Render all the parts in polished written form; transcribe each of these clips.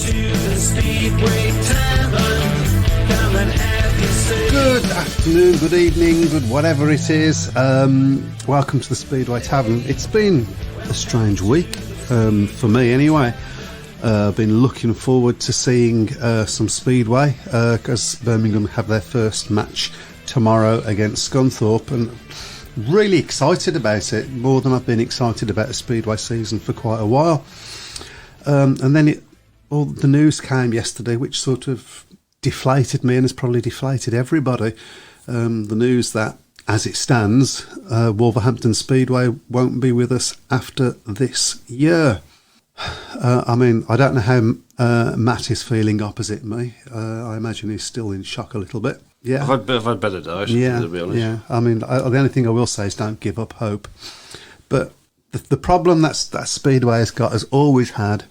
to the Speedway Tavern. Come and have your say. Good afternoon, good evening, good whatever it is. Welcome to the Speedway Tavern. It's been a strange week, for me anyway. I've been looking forward to seeing some Speedway, because Birmingham have their first match tomorrow against Scunthorpe, and really excited about it, more than I've been excited about the Speedway season for quite a while. And then all the news came yesterday, which sort of deflated me and has probably deflated everybody. The news that, as it stands, Wolverhampton Speedway won't be with us after this year. I mean, I don't know how Matt is feeling opposite me. I imagine he's still in shock a little bit. Yeah, I've had better days, to be honest. Yeah. I mean, the only thing I will say is don't give up hope. But the problem that Speedway has always had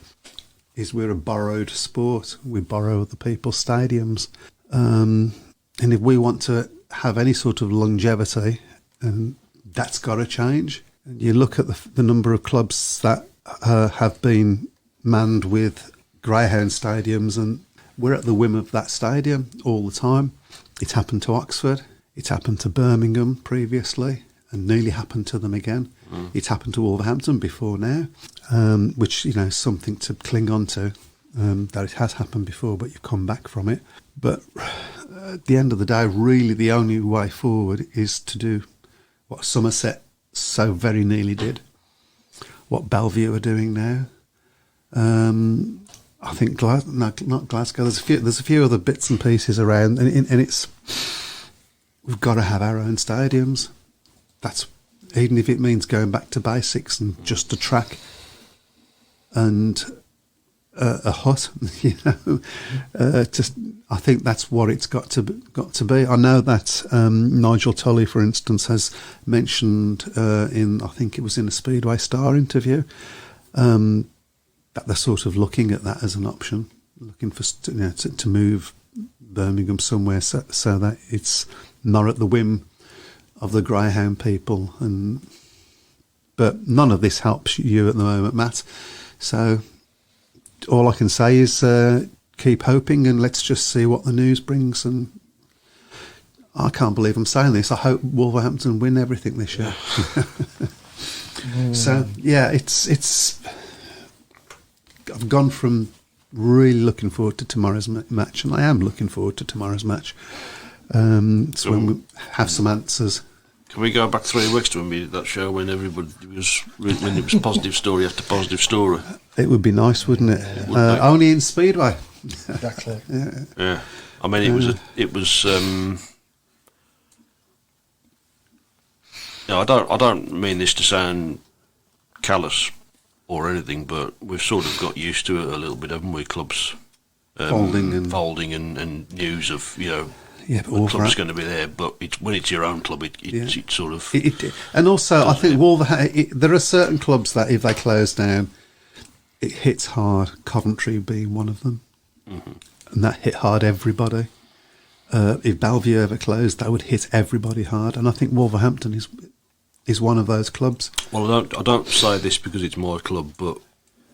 is we're a borrowed sport. We borrow other people's stadiums. And if we want to have any sort of longevity, that's got to change. And you look at the number of clubs that have been manned with greyhound stadiums, and we're at the whim of that stadium all the time. It happened to Oxford, it happened to Birmingham previously, and nearly happened to them again. It happened to Wolverhampton before now, which, you know, is something to cling on to, that it has happened before, but you've come back from it. But at the end of the day, really the only way forward is to do what Somerset so very nearly did, what Bellevue are doing now. I think not Glasgow. There's a few other bits and pieces around, and it's we've got to have our own stadiums. That's even if it means going back to basics and just a track and a hut. You know, I think that's what it's got to be. I know that Nigel Tully, for instance, has mentioned I think it was in a Speedway Star interview, that they're sort of looking at that as an option, looking for to move Birmingham somewhere so that it's not at the whim of the greyhound people. But none of this helps you at the moment, Matt. So all I can say is keep hoping, and let's just see what the news brings. And I can't believe I'm saying this. I hope Wolverhampton win everything this year. So yeah, it's. I've gone from really looking forward to tomorrow's match, and I am looking forward to tomorrow's match. It's when we have some answers. Can we go back 3 weeks to when we did that show when everybody when it was positive story after positive story? It would be nice, wouldn't it? Only in Speedway. Exactly. Yeah. I mean, it was. I don't mean this to sound callous or anything, but we've sort of got used to it a little bit, haven't we? Clubs folding and news of, you know, the club's going to be there, but when it's your own club, it sort of. And also, I think there are certain clubs that if they close down, it hits hard. Coventry being one of them, and that hit hard everybody. If Bellevue ever closed, that would hit everybody hard, and I think Wolverhampton is one of those clubs. Well, I don't say this because it's my club, but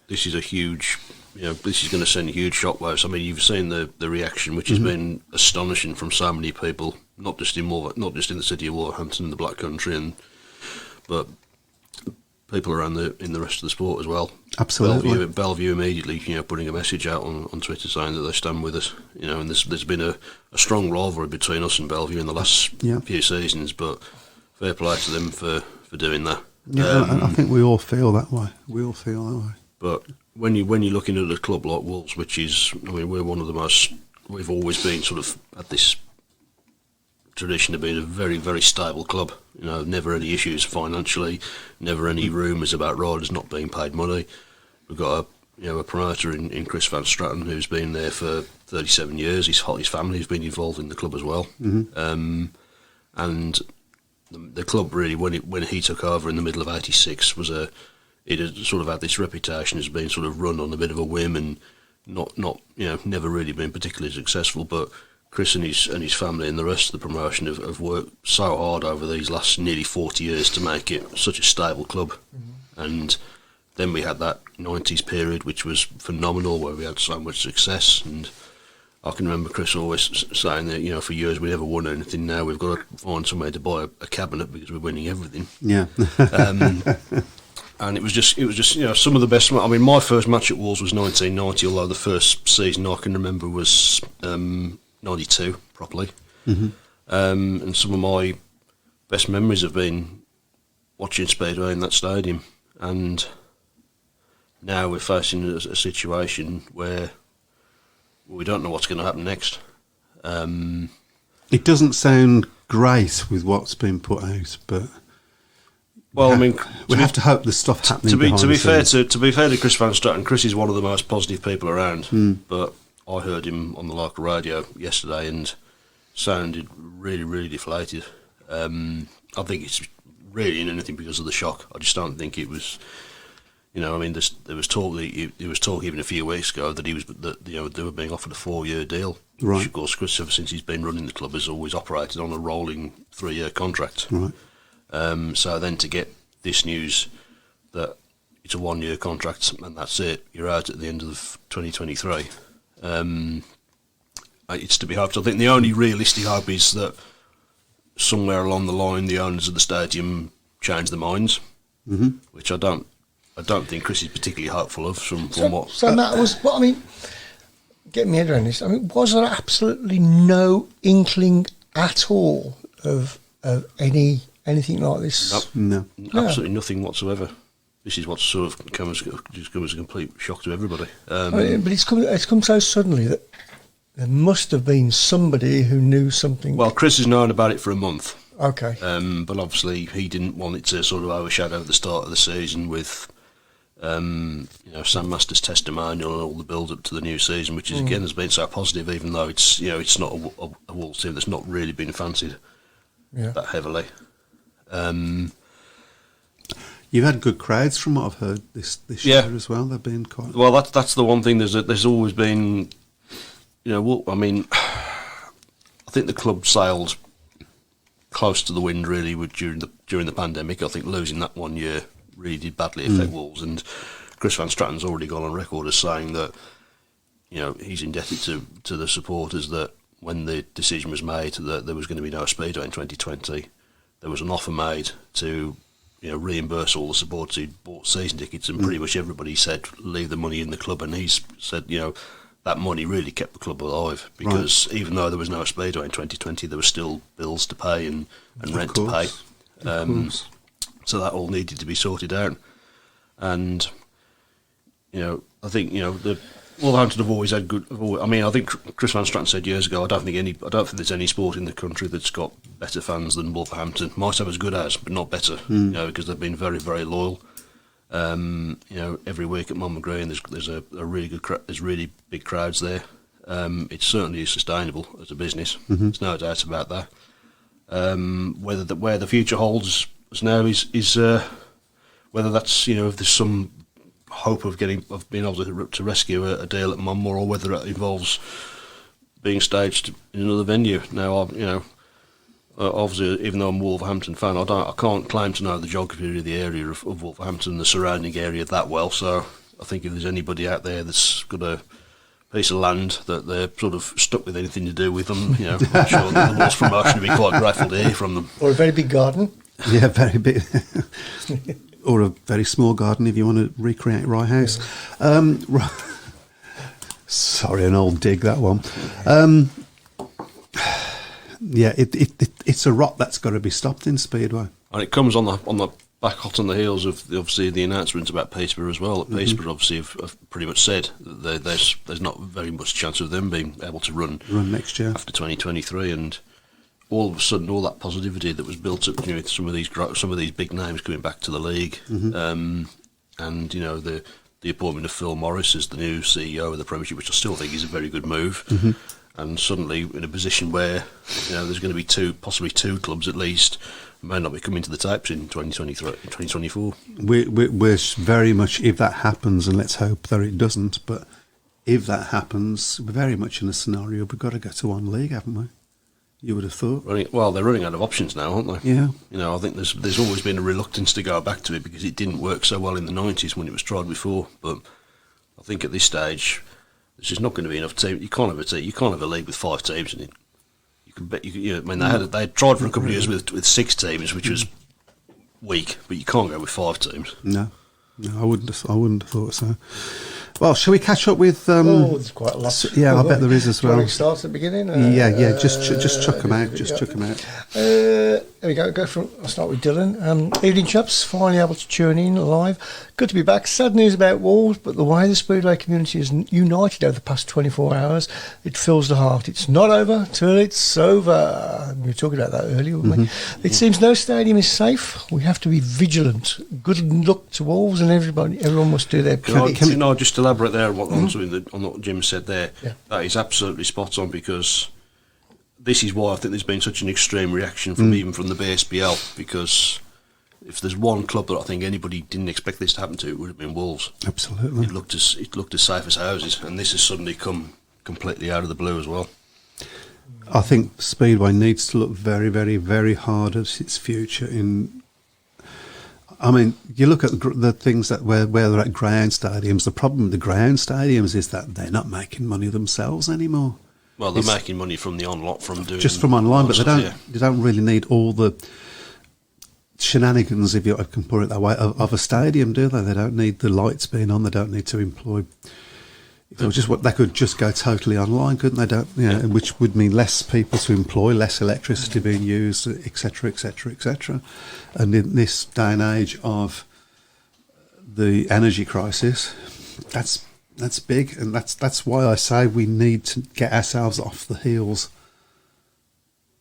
this is a huge, this is going to send huge shockwaves. I mean, you've seen the reaction, which has been astonishing from so many people, not just in the city of Wolverhampton and the Black Country, but people around in the rest of the sport as well. Absolutely. Bellevue immediately, putting a message out on Twitter saying that they stand with us. And there's been a strong rivalry between us and Bellevue in the last few seasons, but fair play to them for doing that. Yeah, I think we all feel that way. But when you're looking at a club like Wolves, which is, we're one of the most, we've always been sort of at this tradition of being a very, very stable club. Never any issues financially, never any rumours about riders not being paid money. We've got a promoter in Chris Van Stratton who's been there for 37 years. His family's been involved in the club as well. And the club really, when he took over in the middle of '86, it had sort of had this reputation as being sort of run on a bit of a whim and not never really been particularly successful. But Chris and his family and the rest of the promotion have worked so hard over these last nearly 40 years to make it such a stable club, and then we had that 90s period, which was phenomenal, where we had so much success. And I can remember Chris always saying that, you know, for years we never won anything. Now we've got to find somewhere to buy a cabinet because we're winning everything. Yeah. And it was just, you know, some of the best. I mean, my first match at Wolves was 1990, although the first season I can remember was 92 properly. Mm-hmm. And some of my best memories have been watching Speedway in that stadium. And now we're facing a situation where we don't know what's going to happen next. It doesn't sound great with what's been put out, but well, I mean, we have to hope there's stuff happening. To be fair scenes. to Chris Van Stratton, Chris is one of the most positive people around. But I heard him on the local radio yesterday and sounded really, really deflated. I think it's really in anything because of the shock. I just don't think it was. You know, I mean, there was talk. There was talk even a few weeks ago that they were being offered a 4-year deal. Right. Which, of course, Chris, ever since he's been running the club, has always operated on a rolling 3-year contract. Right. So then to get this news that it's a 1-year contract and that's it, you're out at the end of 2023. It's to be hoped. I think the only realistic hope is that somewhere along the line the owners of the stadium change their minds, which I don't think Chris is particularly hopeful of. From what. So Matt, was what I mean. Get me head around this. I mean, was there absolutely no inkling at all of anything like this? No. Absolutely nothing whatsoever. This is what's sort of come as a complete shock to everybody. I mean, but it's come so suddenly that there must have been somebody who knew something. Well, Chris has known about it for a month. Okay. But obviously he didn't want it to sort of overshadow the start of the season with, you know, Sam Masters' testimonial and all the build up to the new season, which is again has been so positive, even though it's, you know, it's not a Wolves team that's not really been fancied that heavily. You've had good crowds from what I've heard this year as well. They've been quite well. That's the one thing. There's always been, you know. I mean, I think the club sailed close to the wind really during the pandemic. I think losing that 1 year really did badly affect Wolves, and Chris Van Stratton's already gone on record as saying that, you know, he's indebted to the supporters that when the decision was made that there was going to be no Speedway in 2020, there was an offer made to, you know, reimburse all the supporters who'd bought season tickets, and pretty much everybody said leave the money in the club, and he's said, you know, that money really kept the club alive, because even though there was no Speedway in 2020, there were still bills to pay and rent to pay. So that all needed to be sorted out. And, you know, I think, you know, the Wolverhampton have always had good. I mean, I think Chris Van Stratton said years ago, I don't think there's any sport in the country that's got better fans than Wolverhampton. Might have as good as, but not better. You know, because they've been very, very loyal. You know, every week at Monmouth Green, there's a really good, there's really big crowds there. It certainly is sustainable as a business. There's no doubt about that. Where the future holds us now is whether that's, you know, if there's some hope of being able to rescue a deal at Monmouth, or whether it involves being staged in another venue. Now, you know, obviously, even though I'm a Wolverhampton fan, I can't claim to know the geography of the area of Wolverhampton, the surrounding area that well. So I think if there's anybody out there that's got a piece of land that they're sort of stuck with anything to do with them, you know, I'm sure that the Wolves promotion would be quite grateful to hear from them. Or a very big garden. Yeah, very big. Or a very small garden if you want to recreate Rye House. Sorry, an old dig, that one. Yeah, it's a rot that's got to be stopped in Speedway. And it comes on the back hot on the heels of obviously the announcements about Peterborough as well. Peterborough obviously have pretty much said that there's not very much chance of them being able to run next year after 2023, and all of a sudden all that positivity that was built up, you know, with some of these big names coming back to the league, and you know the appointment of Phil Morris as the new CEO of the Premiership, which I still think is a very good move. And suddenly in a position where, you know, there's going to be possibly two clubs at least may not be coming to the tapes in 2023, 2024. We're very much, if that happens, and let's hope that it doesn't, but if that happens, we're very much in a scenario we've got to go to one league, haven't we? You would have thought. They're running out of options now, aren't they? Yeah. You know, I think there's always been a reluctance to go back to it because it didn't work so well in the 90s when it was tried before. But I think at this stage, there's just not going to be enough teams. You can't have a team. You can't have a league with 5 teams in it. You can bet. I mean, they had tried for a couple of years with 6 teams, which was weak. But you can't go with 5 teams. No, I wouldn't have thought so. Well, shall we catch up with? There's quite a lot. Yeah, I bet there is as well. Start at the beginning. Just chuck them out. Just chuck them out. There we go. I'll start with Dylan. Evening, chaps. Finally able to tune in live. Good to be back. Sad news about Wolves, but the way the Speedway community is united over the past 24 hours, it fills the heart. It's not over till it's over. We were talking about that earlier, weren't we? It seems no stadium is safe. We have to be vigilant. Good luck to Wolves and everybody. Everyone must do their bit. Can I just elaborate there on what Jim said there? Yeah. That is absolutely spot on because this is why I think there's been such an extreme reaction from even from the BSBL, because if there's one club that I think anybody didn't expect this to happen to, it would have been Wolves. Absolutely. It looked as safe as houses, and this has suddenly come completely out of the blue as well. I think Speedway needs to look very, very, very hard at its future. I mean, you look at the things that where they're at ground stadiums. The problem with the ground stadiums is that they're not making money themselves anymore. Well, they're making money from the online, from doing just from online, but stuff, they don't really need all the shenanigans, if I can put it that way, of a stadium, do they? They don't need the lights being on. They don't need to employ. If it was just they could just go totally online, couldn't they? Which would mean less people to employ, less electricity being used, etc., etc., etc. And in this day and age of the energy crisis, that's big, and that's why I say we need to get ourselves off the heels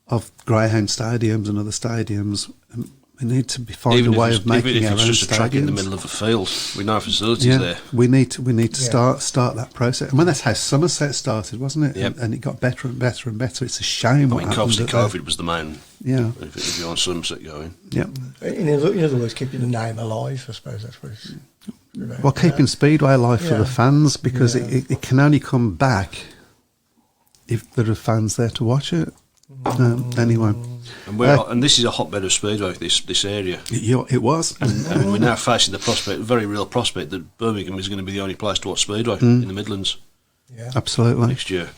of Greyhound stadiums and other stadiums. And we need to find a way of making our own stadiums. Even if it's just a track in the middle of a field with no facilities there. We need to start that process. I mean, that's how Somerset started, wasn't it? Yep. And it got better and better and better. It's a shame. Obviously, COVID was the main. Yeah. If you're on Somerset going. Yeah. In other words, keeping the name alive, I suppose that's what it's. Well, keeping Speedway alive for the fans, because it can only come back if there are fans there to watch it. Anyway. And this is a hotbed of Speedway, this area. It was. And we're now facing the prospect, very real prospect, that Birmingham is going to be the only place to watch Speedway in the Midlands. Yeah. Absolutely. Next year.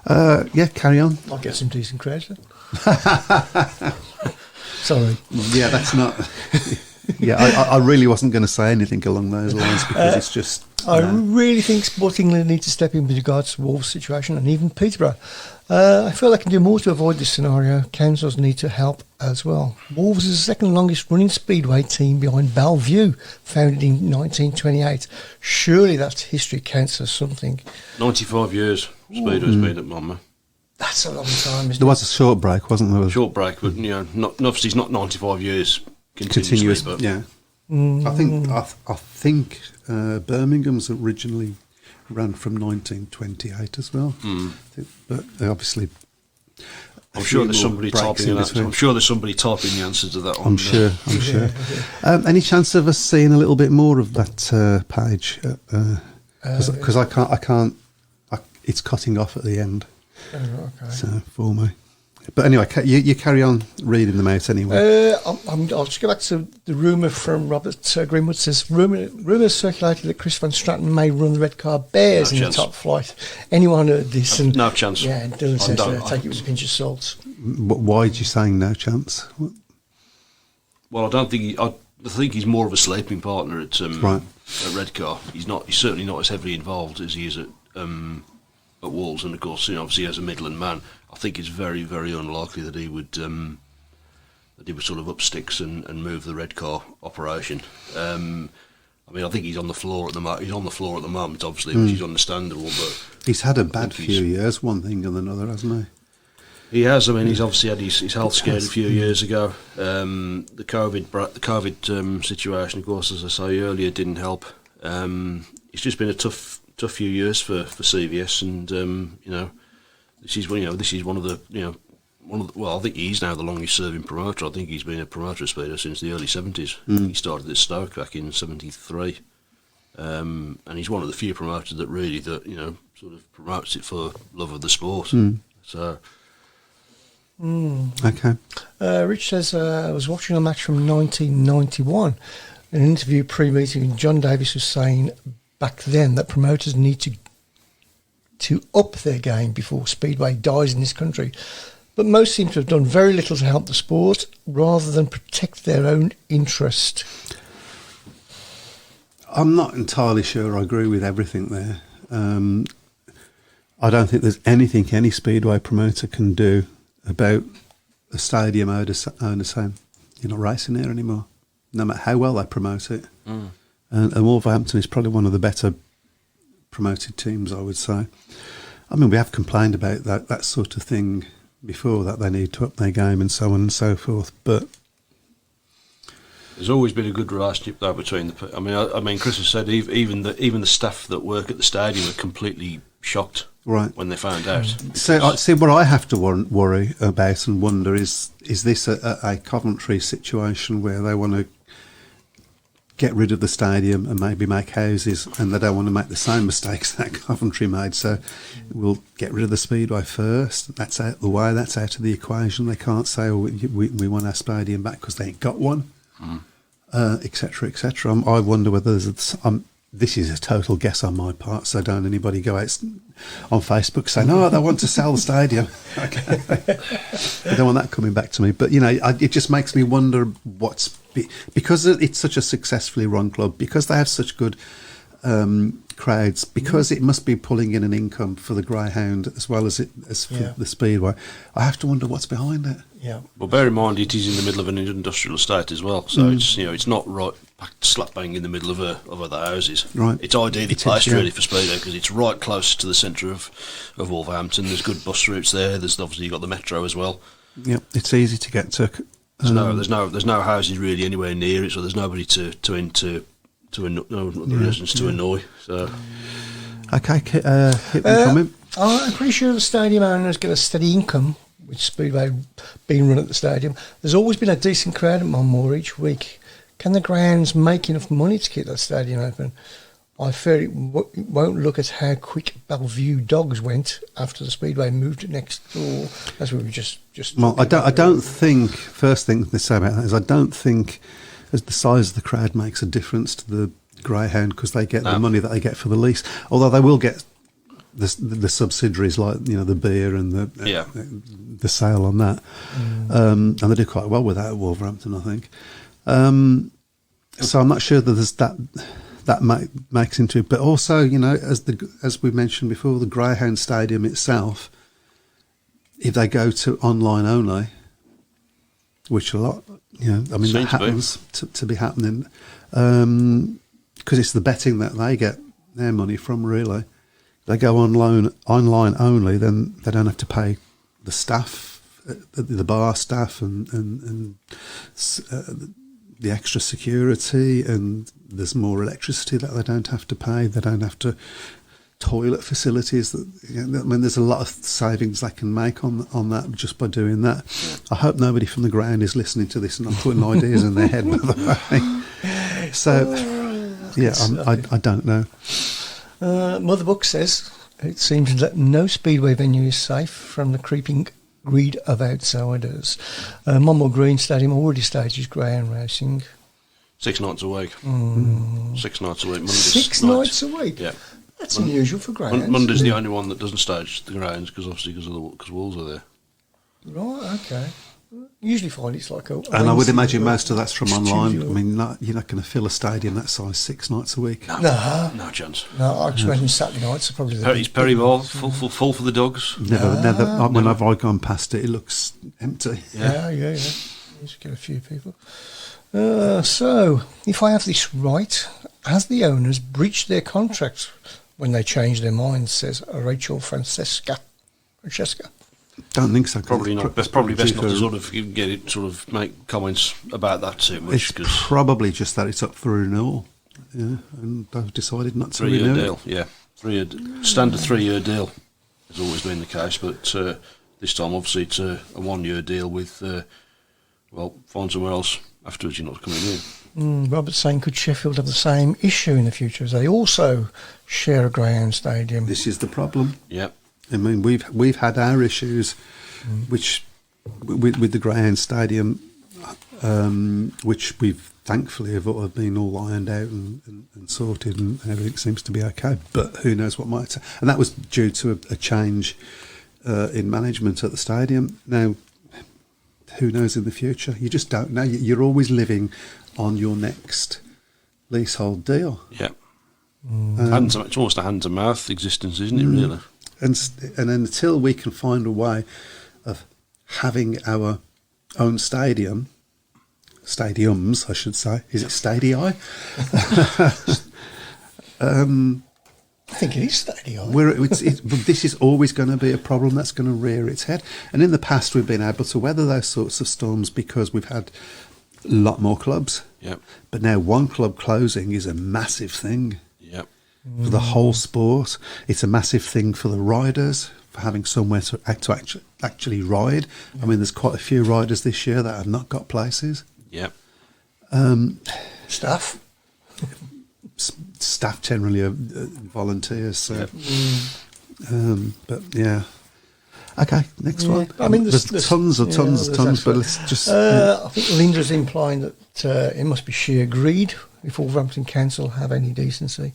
Carry on. I'll get some decent crowds then. Sorry. Yeah, that's not... Yeah, I really wasn't going to say anything along those lines because it's just... I really think Sport England need to step in with regards to Wolves' situation, and even Peterborough. I feel they can do more to avoid this scenario. Councils need to help as well. Wolves is the second longest running Speedway team behind Bellevue, founded in 1928. Surely that history counts for something. 95 years Speedway's been at Monmouth. That's a long time, isn't it? There was a short break, wasn't there? Short break, but obviously it's not 95 years continuous. But yeah. I think Birmingham's originally ran from 1928 as well. But obviously, I'm sure there's somebody typing the answer to that. I'm sure. Any chance of us seeing a little bit more of that page? Because I can't. It's cutting off at the end. Okay. So for me. But anyway, you carry on reading them out anyway. I'll just go back to the rumour from Robert Greenwood. Says rumours circulated that Chris Van Stratton may run the Red Car Bears in the top flight. Anyone heard this? And no chance. Yeah, and Dylan says take it with a pinch of salt. Why are you saying no chance? Well, I don't think I think he's more of a sleeping partner at Red Car. He's certainly not as heavily involved as he is at Wolves, and of course, obviously as a Midland man, I think it's very, very unlikely that he would sort of up sticks and move the Red Car operation. I mean, I think he's on the floor at the moment, obviously, which is understandable. But he's had a bad few years, one thing and another, hasn't he? He has. I mean, he's obviously had his health scared a few years ago. The COVID situation, of course, as I say earlier, didn't help. It's just been a tough few years for CVS, and this is one of the well, I think he's now the longest serving promoter. I think he's been a promoter of Speedo since the early 70s. He started at Stoke back in 73, and he's one of the few promoters that really sort of promotes it for love of the sport. So Okay. Rich says, I was watching a match from 1991. In an interview pre-meeting, John Davis was saying back then that promoters need to up their game before Speedway dies in this country. But most seem to have done very little to help the sport rather than protect their own interest. I'm not entirely sure I agree with everything there. I don't think there's anything any Speedway promoter can do about a stadium owner saying, you're not racing here anymore, no matter how well they promote it. And Wolverhampton is probably one of the better promoted teams, I would say. I mean, we have complained about that sort of thing before, that they need to up their game and so on and so forth, but there's always been a good relationship though between the. I mean, Chris has said even the staff that work at the stadium are completely shocked when they found out. So, see, what I have to worry about and wonder is this a Coventry situation where they want to get rid of the stadium and maybe make houses, and they don't want to make the same mistakes that Coventry made, so we'll get rid of the Speedway first. That's out the way, that's out of the equation. They can't say, oh, we want our stadium back because they ain't got one, etc., etc. I wonder whether there's this is a total guess on my part, so don't anybody go out on Facebook saying, no, they want to sell the stadium. Okay. I don't want that coming back to me. But, it just makes me wonder because it's such a successfully run club, because they have such good crowds, because it must be pulling in an income for the Greyhound as well as for the Speedway. I have to wonder what's behind it. Yeah. Well, bear in mind it is in the middle of an industrial estate as well, so it's not right slap bang in the middle of other houses. Right. It's ideally placed really for Speedway because it's right close to the centre of Wolverhampton. There's good bus routes there. There's obviously you've got the metro as well. Yep, it's easy to get to. There's no houses really anywhere near it, so there's nobody to residents to annoy. So okay, hit me comment. I'm pretty sure the stadium owners get a steady income with Speedway being run at the stadium. There's always been a decent crowd at Monmore each week. Can the grounds make enough money to keep that stadium open? I fear it won't look at how quick Bellevue Dogs went after the Speedway moved next door, as we were just. Well, I don't think. First thing to say about that is I don't think as the size of the crowd makes a difference to the Greyhound, because they get the money that they get for the lease. Although they will get the subsidiaries like the beer and the sale on that, and they do quite well with that at Wolverhampton, I think. So I'm not sure that there's that makes into it, but also as we mentioned before, the Greyhound Stadium itself, if they go to online only, which a lot, that happens to be happening, because it's the betting that they get their money from. Really, if they go online only, then they don't have to pay the staff, the bar staff, and the extra security, and there's more electricity that they don't have to pay. They don't have to toilet facilities. There's a lot of savings they can make on that just by doing that. I hope nobody from the ground is listening to this and I'm putting ideas in their head, by the way. So, I don't know. Mother Book says it seems that no Speedway venue is safe from the creeping greed of outsiders. Monmore Green Stadium already stages greyhound racing. 6 nights a week. 6 nights a week. Mondays 6 nights a week? Yeah. That's unusual for greyhounds. Monday's the only one that doesn't stage the grounds because Wolves are there. Right, okay. Usually find it's like a... And I would imagine most of that's from online. I mean, you're not going to fill a stadium that size 6 nights a week. No chance. No, I just imagine Saturday nights are probably... It's Perry Ball, full for the dogs. Never. Whenever I've gone past it looks empty. Yeah. You just get a few people. So, if I have this right, has the owners breached their contract when they changed their minds, says Rachel Francesca. Don't think so. Probably not. It's probably best not to sort of make comments about that too much. It's probably just that it's up for renewal. Yeah, and they've decided not to 3-year renew deal. Yeah, standard 3-year deal has always been the case, but this time obviously it's a 1-year deal with find somewhere else afterwards. You're not coming in. Robert's saying, could Sheffield have the same issue in the future as they also share a greyhound stadium? This is the problem. Yeah. I mean, we've had our issues, which with the Greyhound Stadium, which we've thankfully have been all ironed out and sorted, and everything seems to be okay. But who knows what might... And that was due to a change in management at the stadium. Now, who knows in the future? You just don't know. You're always living on your next leasehold deal. Yeah. It's almost a hand-to-mouth existence, isn't it, really? And then until we can find a way of having our own stadiums, I should say. Is it stadii? I think it is stadii. This is always going to be a problem that's going to rear its head. And in the past, we've been able to weather those sorts of storms because we've had a lot more clubs. Yep. But now one club closing is a massive thing. Yep. For the whole sport. It's a massive thing for the riders, for having somewhere to actually ride. I mean, there's quite a few riders this year that have not got places. Yep. Staff. Staff generally are volunteers. So. Yep. But yeah. Okay, next one. I mean, there's tons, but let's just... I think Linda's implying that it must be sheer greed if Wolverhampton Council have any decency.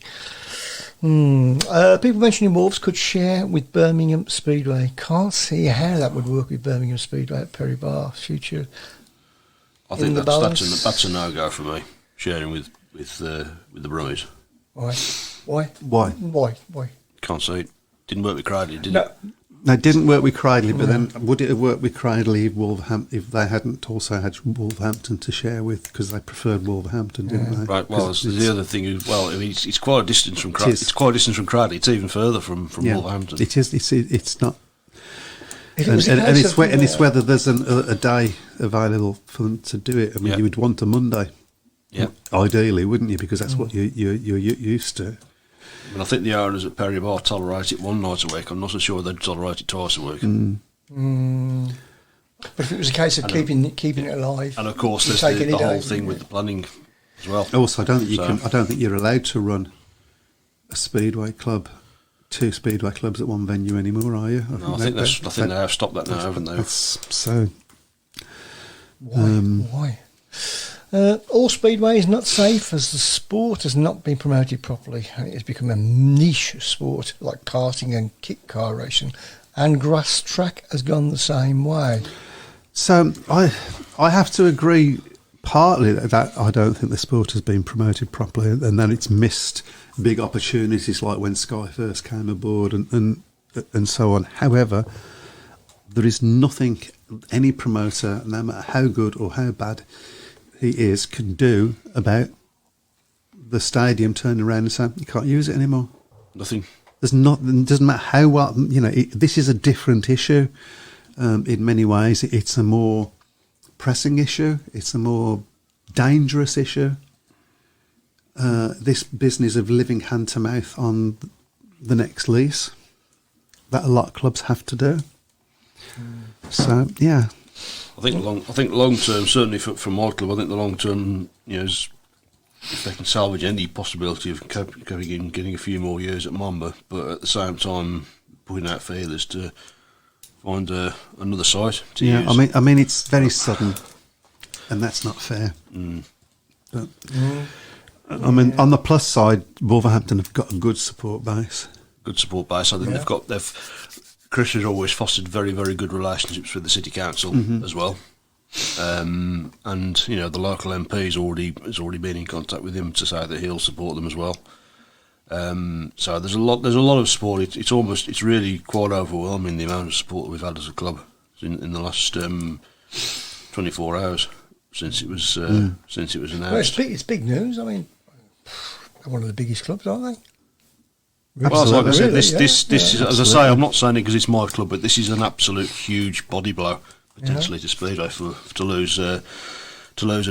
People mentioning Wolves could share with Birmingham Speedway. Can't see how that would work with Birmingham Speedway at Perry Bar. Future. I think that's a no-go for me, sharing with the Brummies. Why? Can't see it. Didn't work with Cradley, did No. it? No, it didn't work with Cradley, but then would it have worked with Cradley if they hadn't also had Wolverhampton to share with, because they preferred Wolverhampton, didn't they? Right. Well, the other thing is, I mean, it's quite a distance from Cradley. It's quite a distance from Cradley. It's even further from Wolverhampton. It is. It's not. If it And was a case it's whether there's a day available for them to do it. I mean, you would want a Monday, ideally, wouldn't you? Because that's what you're used to. I mean, I think the owners at Perry Bar tolerate it one night a week. I'm not so sure they'd tolerate it twice a week. But if it was a case of keeping it alive, and of course, there's the whole thing with the planning as well. Also, I don't think you're allowed to run a speedway club, 2 speedway clubs at one venue anymore, are you? I think they have stopped that now, haven't they? So. Why? All speedway is not safe as the sport has not been promoted properly. It has become a niche sport like karting and kit car racing, and grass track has gone the same way. So I have to agree partly that I don't think the sport has been promoted properly, and that it's missed big opportunities like when Sky first came aboard and so on. However, there is nothing any promoter, no matter how good or how bad he is, can do about the stadium turning around and saying you can't use it anymore. Nothing. It doesn't matter how well, this is a different issue in many ways. It's a more pressing issue. It's a more dangerous issue. This business of living hand to mouth on the next lease that a lot of clubs have to do. So yeah. I think long term, certainly for my club, I think the long term, is if they can salvage any possibility of getting a few more years at Mamba, but at the same time putting out feelers to find another site to use. I mean it's very sudden, and that's not fair. But I mean, on the plus side, Wolverhampton have got a good support base. I think Chris has always fostered very, very good relationships with the city council as well, and the local MP has already been in contact with him to say that he'll support them as well. So there's a lot of support. It's really quite overwhelming the amount of support that we've had as a club in the last 24 hours since it was announced. Well, it's big news. I mean, they're one of the biggest clubs, aren't they? Well, like I said, this Absolutely. is, as I say, I'm not saying it because it's my club, but this is an absolute huge body blow potentially to Speedway to lose a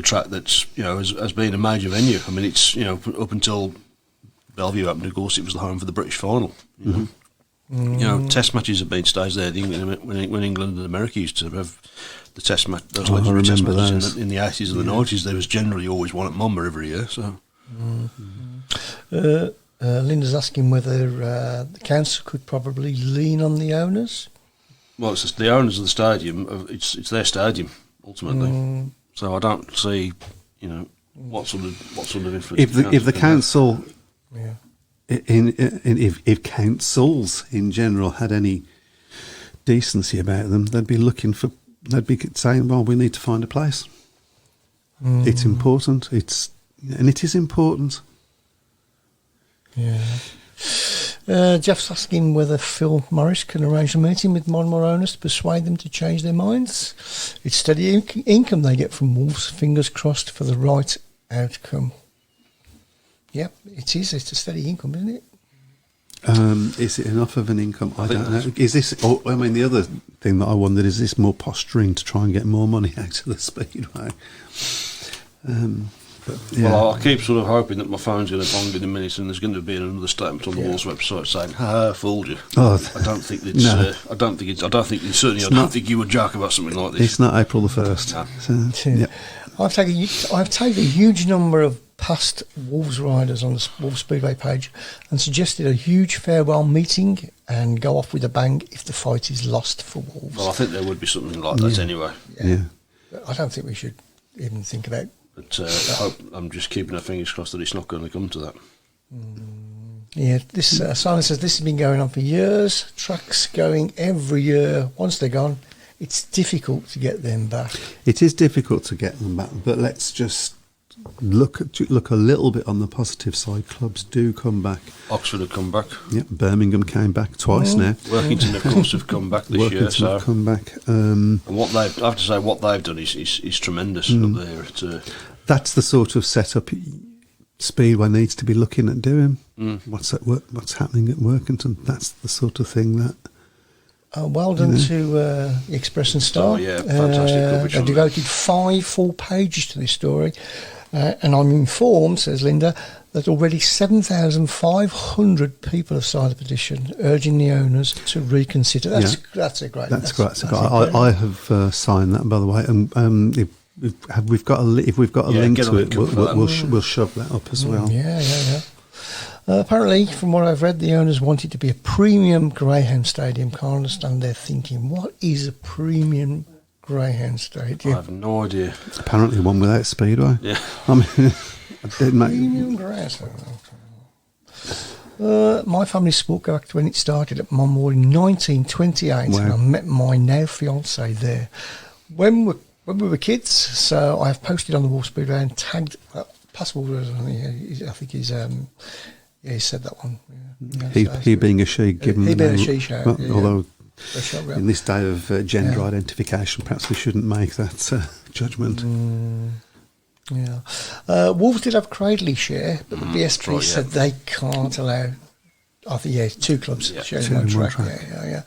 track that's has been a major venue. I mean, it's up until Bellevue happened, of course, it was the home for the British final. Test matches have been staged there. When England and America used to have the test match, those legendary test matches in the 80s and the 90s, there was generally always one at Mamba every year. So. Linda's asking whether the council could probably lean on the owners. well, it's just the owners of the stadium. It's their stadium ultimately. So I don't see, what sort of influence. If the council, Yeah. if councils in general had any decency about them, they'd be saying, well, we need to find a place. It's important. It is important. Yeah. Jeff's asking whether Phil Morris can arrange a meeting with more and more owners to persuade them to change their minds. It's steady income they get from Wolves. Fingers crossed for the right outcome. Yep, it is. It's a steady income, isn't it? Is it enough of an income? I don't know. Is this? The other thing that I wondered, is this more posturing to try and get more money out of the Speedway? But, yeah. Well, I keep sort of hoping that my phone's going to bong in a minute, and there's going to be another statement on the Wolves website saying, "Ha, fooled you." Oh, I don't think it's. no. I don't think you would joke about something like this. It's not April the 1st. No. So, yeah. I've taken a huge number of past Wolves riders on the Wolves Speedway page and suggested a huge farewell meeting and go off with a bang if the fight is lost for Wolves. Well, I think there would be something like that anyway. Yeah. But I don't think we should even think about. But I'm just keeping our fingers crossed that it's not going to come to that. Yeah, this Simon says this has been going on for years. Trucks going every year. Once they're gone, it's difficult to get them back. It is difficult to get them back, but let's just look a little bit on the positive side. Clubs do come back. Oxford have come back. Yeah, Birmingham came back twice now. Workington, of course, have come back this year. Workington So, have come back. and I have to say, what they've done is tremendous up there. That's the sort of setup Speedway needs to be looking at doing. What's happening at Workington? That's the sort of thing that. Well done to the Express and Star. Oh, yeah, fantastic coverage They on devoted 5 full pages to this story. And I'm informed, says Linda, that already 7,500 people have signed a petition urging the owners to reconsider. That's a great. That's great. I have signed that, by the way. And if we've got a link to it, we'll shove that up as well. Yeah. Apparently, from what I've read, the owners want it to be a premium greyhound stadium. Can't understand their thinking. What is a premium greyhound stadium? I have no idea. Apparently, one without Speedway. Yeah. I mean, I didn't make. Premium greyhound. My family's sport go back to when it started at Monmore in 1928, Wow. and I met my now fiance there when we were kids. So I have posted on the Wolves Speedway and tagged past Wolves. I think he's. He said that one. Yeah. He being a she, given he the being a name, she show. well, although Yeah. in this day of gender identification, perhaps we shouldn't make that judgment. Yeah. Wolves did have Cradley share, but the BSP right, said they can't allow. I think 2 clubs sharing Two one in one track. track. Yeah.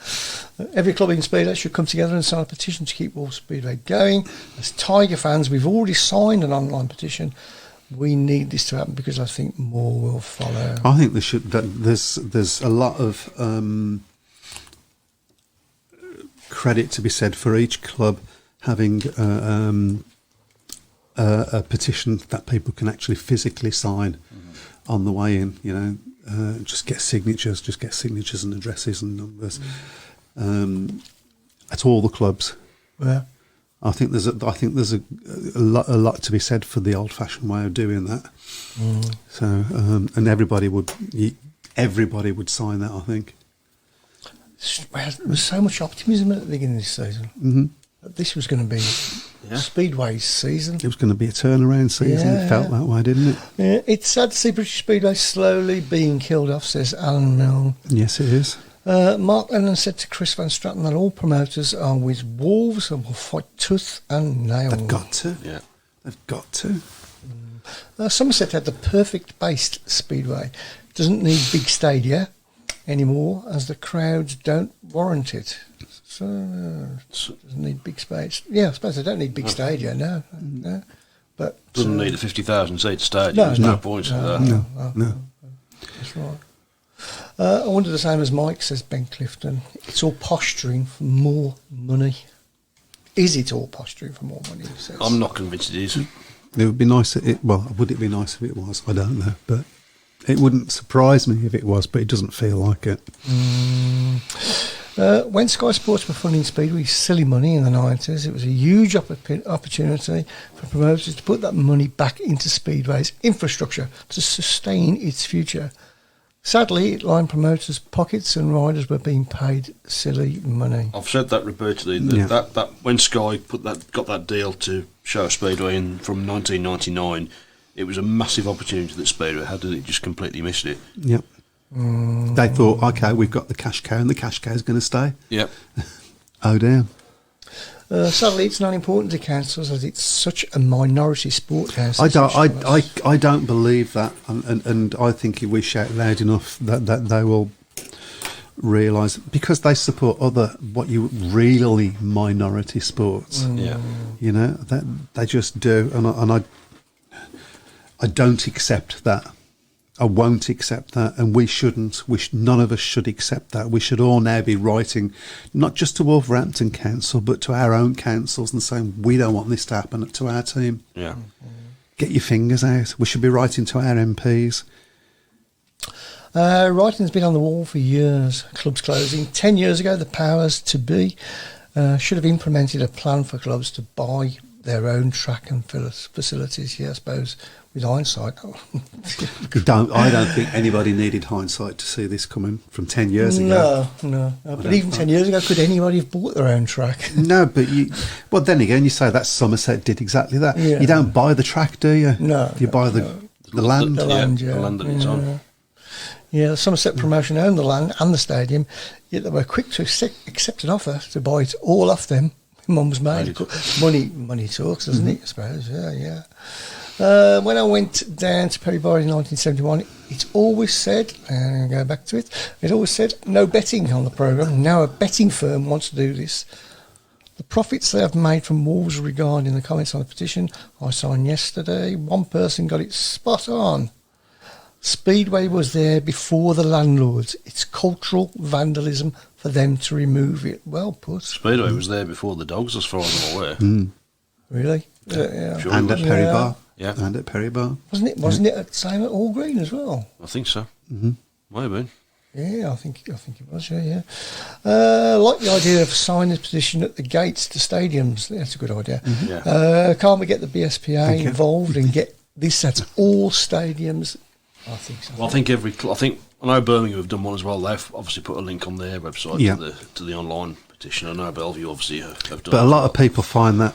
Every club in Speedway should come together and sign a petition to keep Wolves Speedway going. As Tiger fans, we've already signed an online petition. We need this to happen because I think more will follow. I think there should. There's a lot of credit to be said for each club having a petition that people can actually physically sign on the way in. Just get signatures and addresses and numbers at all the clubs. Yeah. I think there's a lot to be said for the old-fashioned way of doing that. So and everybody would sign that. I think There was so much optimism at the beginning of this season. That this was going to be Speedway's season. it was going to be a turnaround season. Yeah. It felt that way, didn't it? Yeah, it's sad to see British Speedway slowly being killed off, says Alan Milne. Yes, it is. Mark Lennon said to Chris Van Stratton that all promoters are with Wolves and will fight tooth and nail. They've got to. Yeah. They've got to. Somerset had the perfect based Speedway. Doesn't need big stadia anymore as the crowds don't warrant it. So, doesn't need big space. Yeah, I suppose they don't need big stadia, no. But Doesn't need a 50,000 seat stadium. No, There's no point to that. No. That's right. I wonder the same as Mike, says Ben Clifton. It's all posturing for more money. Is it all posturing for more money? He says. I'm not convinced it is. It would be nice. Would it be nice if it was? I don't know, but it wouldn't surprise me if it was. But it doesn't feel like it. When Sky Sports were funding Speedway silly money in the 90s, it was a huge opportunity for promoters to put that money back into Speedway's infrastructure to sustain its future. Sadly, it lined promoters' pockets and riders were being paid silly money. I've said that repeatedly. That when Sky got that deal to show Speedway in from 1999, it was a massive opportunity that Speedway had, and it just completely missed it. Yep. They thought, okay, we've got the cash cow, and the cash cow is going to stay. Yep. Oh dear. Sadly, it's not important to councils as it's such a minority sport. I don't believe that, and I think if we shout loud enough that they will realise, because they support really minority sports. Yeah. You know, that they just do, and I don't accept that. I won't accept that, and we shouldn't. None of us should accept that. We should all now be writing, not just to Wolverhampton Council, but to our own councils and saying, we don't want this to happen to our team. Yeah. Get your fingers out. We should be writing to our MPs. Writing's been on the wall for years. Clubs closing. 10 years ago, the powers to be should have implemented a plan for clubs to buy their own track and facilities. Yeah, I suppose with hindsight. I don't think anybody needed hindsight to see this coming from 10 years ago. No. But even 10 years ago, could anybody have bought their own track? No, but well, then again, you say that Somerset did exactly that. Yeah. You don't buy the track, do you? No. You buy the land. The land, The land that it's on. Yeah, the Somerset promotion owned the land and the stadium, yet they were quick to accept an offer to buy it all off them. Mum's made. Money talks, doesn't it, I suppose? Yeah. When I went down to Perry Bar in 1971, it's always said, and I'll go back to it always said, no betting on the programme. Now a betting firm wants to do this. The profits they have made from Wolves regarding the comments on the petition I signed yesterday, one person got it spot on. Speedway was there before the landlords. It's cultural vandalism for them to remove it. Well put. Speedway was there before the dogs, as far as I'm aware. Really? Yeah. Sure And at Perry Bar. Yeah. And at Perry Bar. Wasn't it the same at All Green as well? I think so. Mm-hmm. Might have been. Yeah, I think it was. Yeah. Like the idea of signing the petition at the gates to stadiums. That's a good idea. Mm-hmm. Yeah. Can't we get the BSPA involved and get this at all stadiums? I think so. Well, I know Birmingham have done one as well. They've obviously put a link on their website to the online petition. I know Bellevue obviously have done. But a lot of people find that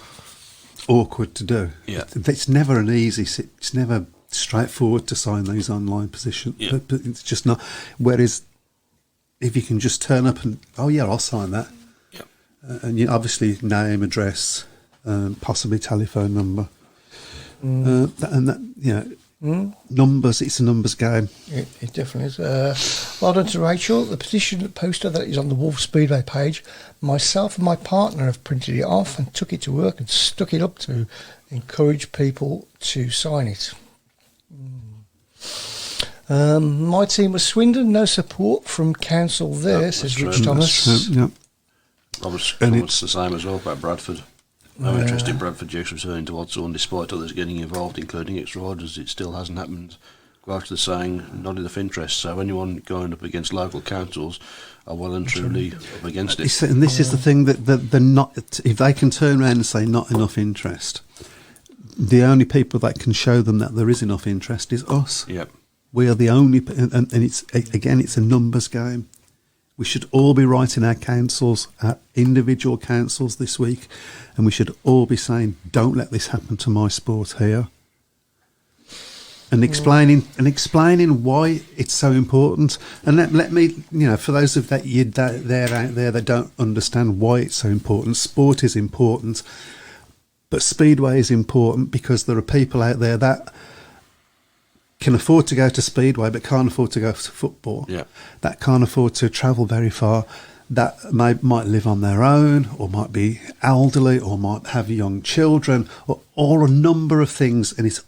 awkward to do. Yeah. It's never it's never straightforward to sign these online petitions. Yeah. But it's just not. Whereas if you can just turn up and, I'll sign that. Yeah. And obviously name, address, possibly telephone number. Numbers, it's a numbers game. It definitely is. Well done to Rachel. The petition poster that is on the Wolves Speedway page, myself and my partner have printed it off and took it to work and stuck it up to encourage people to sign it. My team was Swindon, no support from council there, says Rich Thomas. I was the same as well about Bradford. No interest in Bradford Dukes returning to Oddsworn despite others getting involved, including ex-riders. It still hasn't happened. Quite the saying, not enough interest. So anyone going up against local councils are well and truly up against it. And this is the thing that they're not. If they can turn around and say not enough interest, the only people that can show them that there is enough interest is us. Yep. We are the only, and it's a numbers game. We should all be writing our councils, our individual councils this week, and we should all be saying, "Don't let this happen to my sport here," and explaining why it's so important. And let me, for those of that they're out there that don't understand why it's so important. Sport is important, but Speedway is important because there are people out there that can afford to go to Speedway but can't afford to go to football. Yeah. That can't afford to travel very far. That might live on their own, or might be elderly, or might have young children, or a number of things, and it's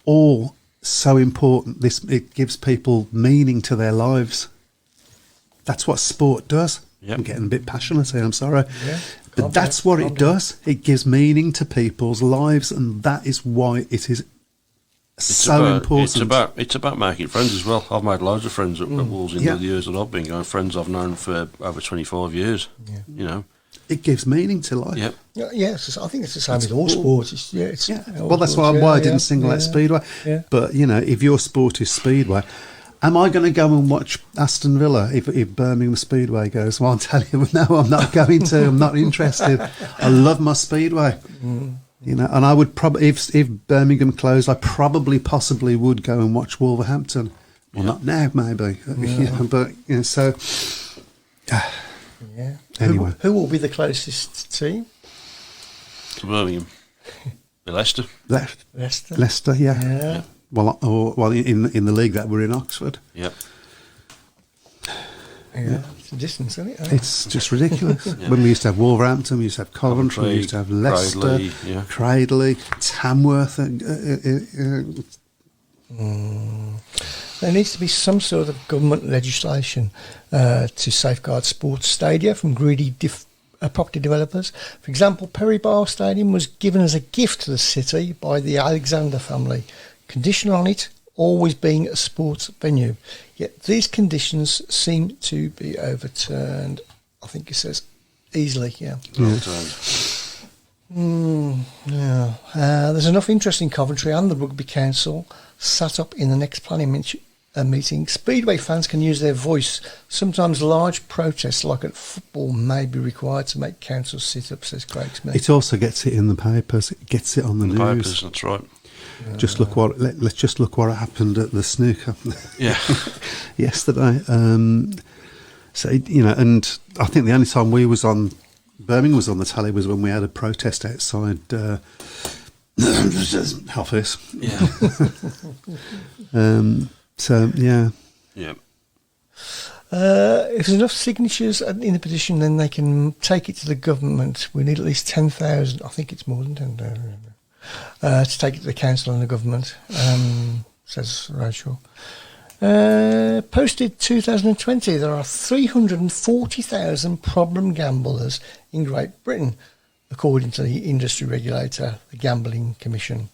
all so important. It gives people meaning to their lives. That's what sport does. Yep. I'm getting a bit passionate here, I'm sorry. Yeah. But that's what it does. It gives meaning to people's lives, and that is why it is important. It's about making friends as well. I've made loads of friends at Wolves in the years that I've been going. Friends I've known for over 25 years. Yeah. You know, it gives meaning to life. Yep. Yes, I think it's the same with all sports. Well, that's why I didn't single out Speedway. Yeah. But if your sport is Speedway, am I going to go and watch Aston Villa if Birmingham Speedway goes? Well, I'll tell you, no, I'm not going to. I'm not interested. I love my Speedway. And I would probably, if Birmingham closed, I possibly would go and watch Wolverhampton. Well, not now, maybe. But so. Yeah. Anyway, who will be the closest team? To Birmingham, Leicester. Leicester, yeah. Well, in the league that we're in Oxford. Yep. Yeah, it's a distance, isn't it? It's just ridiculous. When we used to have Wolverhampton, we used to have Coventry, we used to have Leicester, Cradley, Tamworth. There needs to be some sort of government legislation to safeguard sports stadia from greedy property developers. For example, Perry Barr Stadium was given as a gift to the city by the Alexander family, conditional on it always being a sports venue. Yet these conditions seem to be overturned. I think it says easily, yeah. There's enough interest in Coventry and the Rugby Council sat up in the next planning meeting. Speedway fans can use their voice. Sometimes large protests like at football may be required to make council sit up, says Craig Smith. It also gets it in the papers. It gets it on the news. Papers, that's right. Let's just look what happened at the snooker. Yeah. Yesterday. So and I think the only time Birmingham was on the telly was when we had a protest outside office. Yeah. So yeah. Yeah. If there's enough signatures in the petition, then they can take it to the government. We need at least 10,000. I think it's more than 10,000. To take it to the council and the government, says Rachel. Posted 2020, there are 340,000 problem gamblers in Great Britain, according to the industry regulator, the Gambling Commission.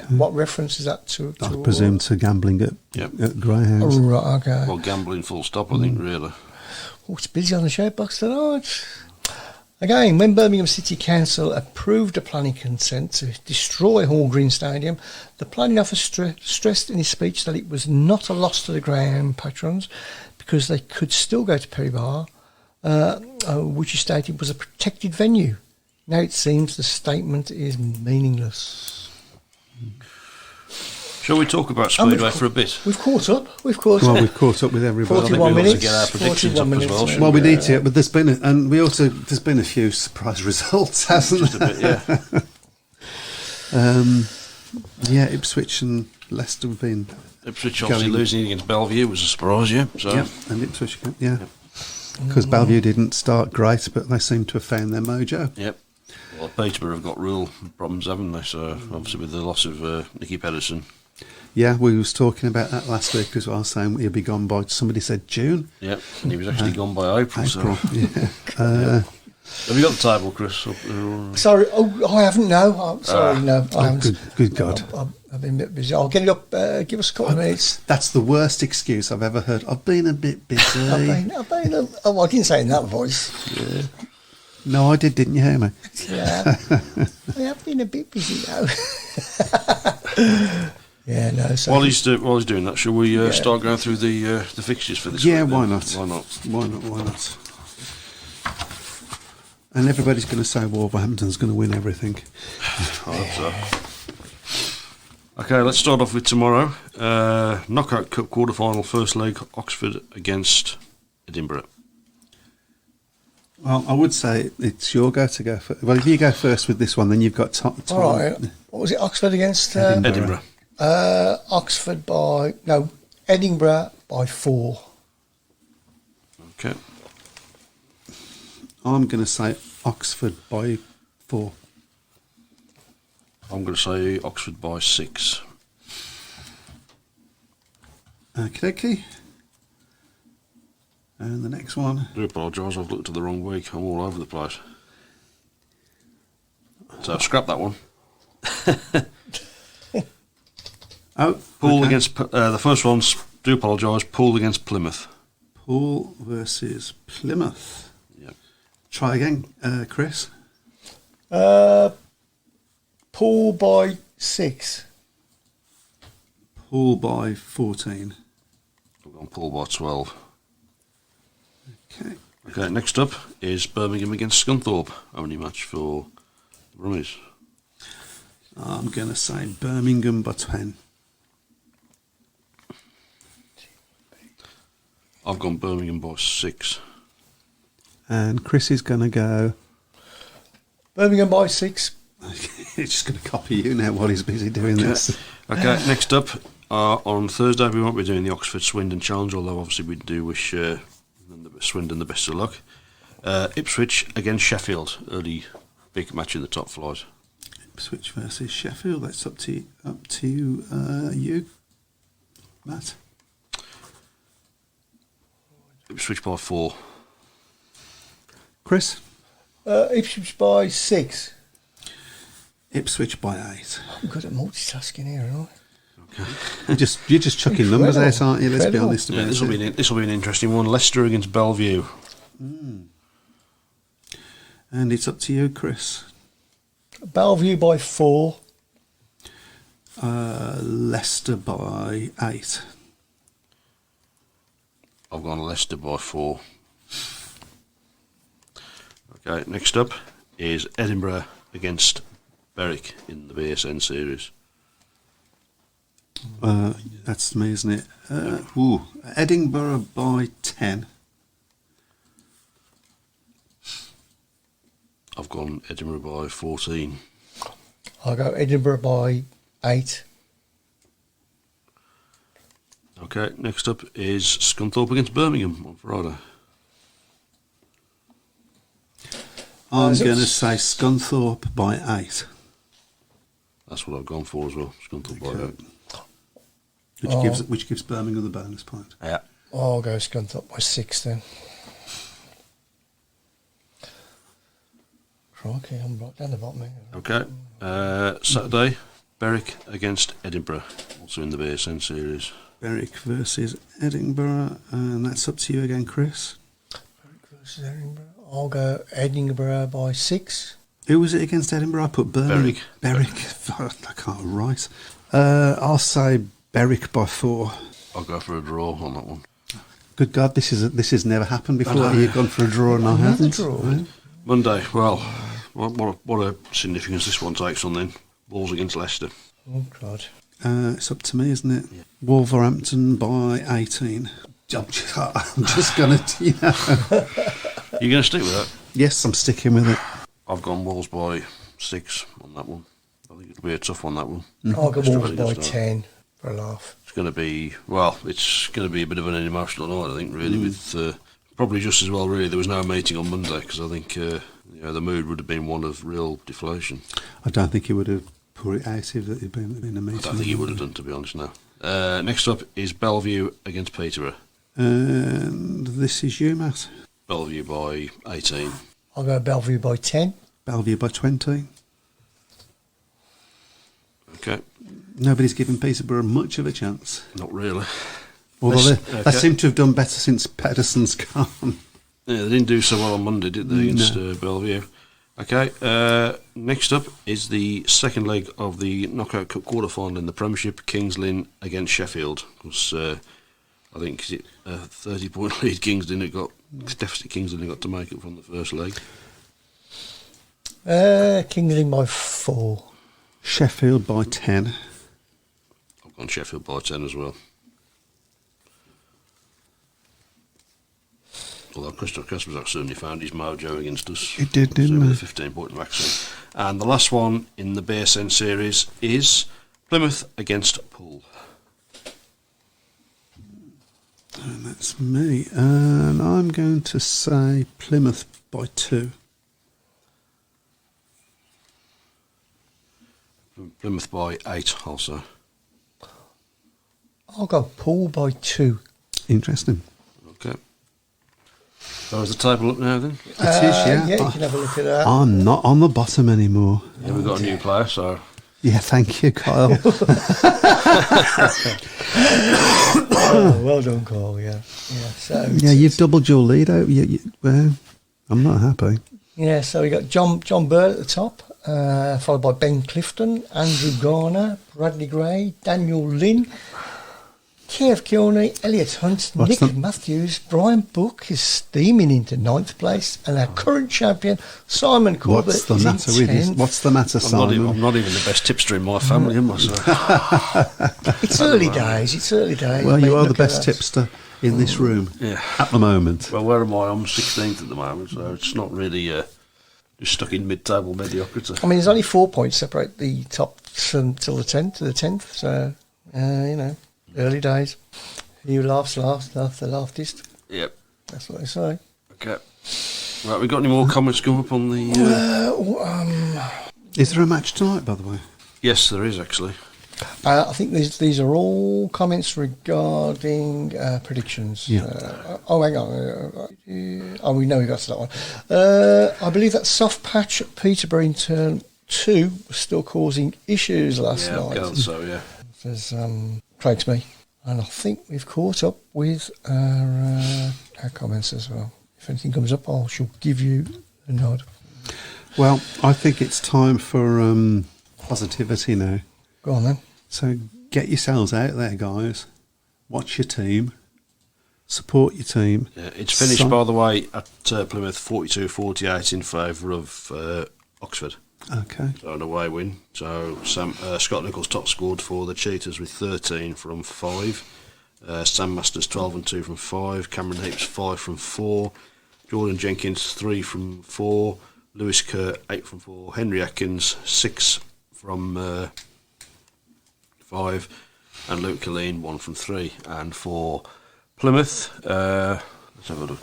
What reference is that to? I presume to gambling at Greyhounds. Oh, right, okay. Well, gambling full stop, I think, really. Oh, it's busy on the show box tonight. Again, when Birmingham City Council approved a planning consent to destroy Hall Green Stadium, the planning officer stressed in his speech that it was not a loss to the ground patrons because they could still go to Perry Barr, which he stated was a protected venue. Now it seems the statement is meaningless. Shall we talk about Speedway for a bit? We've caught up. We've caught up with everybody. 41 minutes. To get our predictions up as well. Well, we need to, but there's been a few surprise results, hasn't Just there? a bit, yeah. Ipswich and Leicester have been. Ipswich obviously losing against Bellevue was a surprise, yeah. So. Yeah, and Ipswich, yeah. Because Bellevue didn't start great, but they seem to have found their mojo. Yep. Well, Peterborough have got real problems, haven't they? So obviously with the loss of Nicky Pedersen. Yeah, we was talking about that last week as well, saying he'll be gone by, somebody said June. Yep, and he was actually gone by April. So. Yeah. Have you got the table, Chris? Sorry, I haven't, no. I'm sorry, no, I haven't. Good God. I've been a bit busy. I'll get it up, give us a couple of minutes. That's the worst excuse I've ever heard. I've been a bit busy. I didn't say it in that voice. Yeah. No, I did, didn't you hear me? Yeah. I have been a bit busy now. Yeah, no. So while he's doing that, shall we start going through the fixtures for this week? Yeah, why then? not? Why not? And everybody's going to say Wolverhampton's going to win everything. I hope so. Okay, let's start off with tomorrow. Knockout Cup quarter-final, first leg, Oxford against Edinburgh. Well, I would say it's your go to go first. Well, if you go first with this one, then you've got time. All right. What was it, Oxford against? Edinburgh. Edinburgh by 4. Okay. I'm going to say Oxford by 4. I'm going to say Oxford by 6. Okay. And the next one. I do apologise, I've looked at the wrong week. I'm all over the place. So scrap that one. Oh, Poole okay. against the first one's. Do apologise. Poole against Plymouth. Poole versus Plymouth. Yep. Try again, Chris. Poole by 6. Poole by 14. I've gone Poole by 12. Okay. Okay, next up is Birmingham against Scunthorpe. Only match for the Brummies. I'm going to say Birmingham by 10. I've gone Birmingham by 6. And Chris is going to go. Birmingham by 6. He's just going to copy you now while he's busy doing this. Okay, next up, on Thursday we won't be doing the Oxford Swindon Challenge, although obviously we do wish Swindon the best of luck. Ipswich against Sheffield, early big match in the top flight. Ipswich versus Sheffield. That's up to you, Matt. Ipswich by 4. Chris. Ipswich by 6. Ipswich by 8. I'm good at multitasking here, aren't I? You're just chucking numbers out, Incredible. aren't you? Let's be Incredible. honest about it. This will be an interesting one. Leicester against Bellevue. And it's up to you, Chris. Bellevue by 4. Leicester by 8. I've gone Leicester by 4. Okay, next up is Edinburgh against Berwick in the BSN series. That's me, isn't it? Edinburgh by 10. I've gone Edinburgh by 14. I'll go Edinburgh by 8. Okay, next up is Scunthorpe against Birmingham on Friday. I'm Is it- going to say Scunthorpe by 8. That's what I've gone for as well. Scunthorpe by 8. Which gives Birmingham the bonus point. Yeah. I'll go Scunthorpe by 6 then. Crikey, I'm right down the bottom here. Okay. Saturday, Berwick against Edinburgh, also in the BSN series. Berwick versus Edinburgh, and that's up to you again, Chris. Berwick versus Edinburgh. I'll go Edinburgh by 6. Who was it against Edinburgh? I put Birmingham. Berwick. I can't write. I'll say Berwick by 4. I'll go for a draw on that one. Good God, this has never happened before. You've gone for a draw and I haven't. draw. Right. Monday, well, what a significance this one takes on then. Wolves against Leicester. Oh, God. It's up to me, isn't it? Yeah. Wolverhampton by 18. I'm just going to, You're going to stick with that? Yes, I'm sticking with it. I've gone Wolves by 6 on that one. I think it'll be a tough one, that one. I'll go Wolves by Start. 10 for a laugh. It's going to be, it's going to be a bit of an emotional night, I think, really, with probably just as well, really, there was no meeting on Monday, because I think the mood would have been one of real deflation. I don't think he would have put it out if it had been a meeting. I don't think he would have done, to be honest, no. Next up is Bellevue against Peterborough. And this is you, Matt. Bellevue by 18. I'll go Bellevue by 10. Bellevue by 20. Okay, Nobody's given Peterborough much of a chance. not really. Although Okay. they seem to have done better since Pedersen's gone. Yeah, they didn't do so well on Monday, did they, against Bellevue? Okay, next up is the second leg of the Knockout Cup quarter-final in the Premiership, Kings Lynn against Sheffield. Because I think is it a 30-point lead deficit Kings Lynn got to make it from the first leg. Kings Lynn by 4. Sheffield by 10. I've gone Sheffield by 10 as well. Although Christoph Kasperzak certainly found his mojo against us. He did, didn't With he? a 15-point maximum. And the last one in the BSN series is Plymouth against Poole. And that's me. And I'm going to say Plymouth by 2. Plymouth by 8 also. I'll go Poole by 2. Interesting. Okay. So is the table up now then? It is, yeah. Yeah, you can have a look at that. I'm not on the bottom anymore. Yeah, we've got a new player, so Yeah, thank you, Kyle. Oh, well done, Carl. Yeah. So Yeah, you've doubled your lead out. Well, I'm not happy. Yeah, so we got John Bird at the top, followed by Ben Clifton, Andrew Garner, Bradley Gray, Daniel Lynn, Kev Kearney, Elliot Hunt, What's Nick the- Matthews, Brian Book is steaming into 9th place, and our current champion, Simon Corbett, What's the is matter in with you? 10th. What's the matter, Simon? I'm not even the best tipster in my family, am I? So. It's early days. Well, mate, you are the look at best that. tipster in this room Yeah. at the moment. Well, where am I? I'm 16th at the moment, so it's not really just stuck in mid-table mediocrity. I mean, there's only 4 points separate the top till the 10th, so, early days. Who laughs last, the laughtest. Yep. That's what they say. Okay. Right, we got any more comments come up on the... Is there a match tonight, by the way? Yes, there is actually. I think these are all comments regarding predictions. Yeah. Hang on. We know we got to that one. I believe that soft patch at Peterborough in turn 2 was still causing issues last Yeah, night. I so, yeah. Says Craig to me. And I think we've caught up with our comments as well. If anything comes up, I shall give you a nod. Well, I think it's time for positivity now. Go on then. So get yourselves out there, guys. Watch your team. Support your team. Yeah, it's finished, by the way, at Plymouth 42-48 in favour of Oxford. Okay. So an away win. So Scott Nichols top scored for the Cheetahs with 13 from 5. Sam Masters 12 and 2 from 5. Cameron Heaps 5 from 4. Jordan Jenkins 3 from 4. Lewis Kerr 8 from 4. Henry Atkins 6 from 5. And Luke Killeen 1 from 3. And for Plymouth, let's have a look.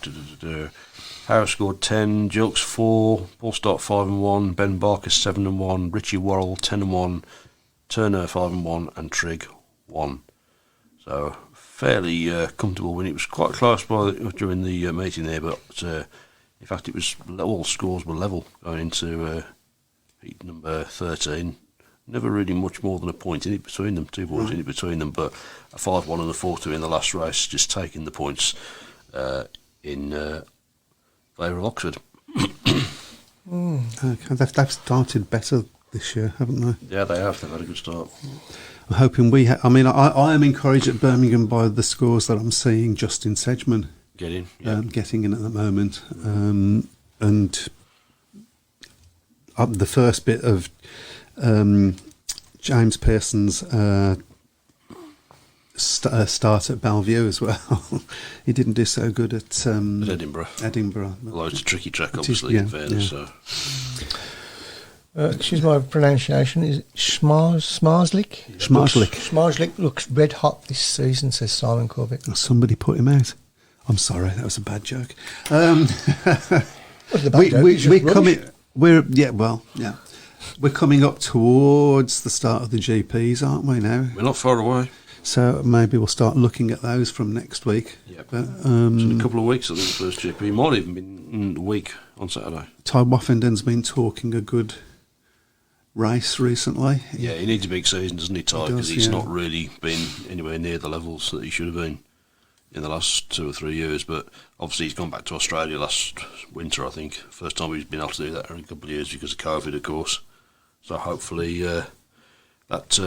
Harris scored 10, Jilks 4, Paul Stott 5 and 1, Ben Barker 7 and 1, Richie Worrell 10 and 1, Turner 5 and 1, and Trigg 1. So fairly comfortable win. It was quite close during the meeting there, but in fact it was all scores were level going into heat number 13. Never really much more than a point in it between them, 2 points in it between them, but a 5-1 and a 4-2 in the last race, just taking the points in favour of Oxford. Okay. They've started better this year, haven't they? Yeah, they have. They've had a good start. I'm hoping I am encouraged at Birmingham by the scores that I'm seeing. Justin Sedgman Get in. Yeah. getting in at the moment. And the first bit of James Pearson's start at Bellevue as well. He didn't do so good at Edinburgh. Edinburgh. Although it's a tricky track, It is, obviously, yeah, in fairness. yeah. So. Excuse my pronunciation. Is it Schmarslik? Schmarslik looks red hot this season, says Simon Corbett. Somebody put him out. I'm sorry, that was a bad joke. What's the bad joke? It's just rubbish. We're coming up towards the start of the GPs, aren't we now? We're not far away. So maybe we'll start looking at those from next week. Yep. But, It's in a couple of weeks, I think, the first GP. Might even be in a week on Saturday. Ty Woffington's been talking a good race recently. Yeah, he needs a big season, doesn't he, Ty? He Because does, he's yeah. not really been anywhere near the levels that he should have been in the last 2 or 3 years. But obviously he's gone back to Australia last winter, I think. First time he's been able to do that in a couple of years because of COVID, of course. So hopefully that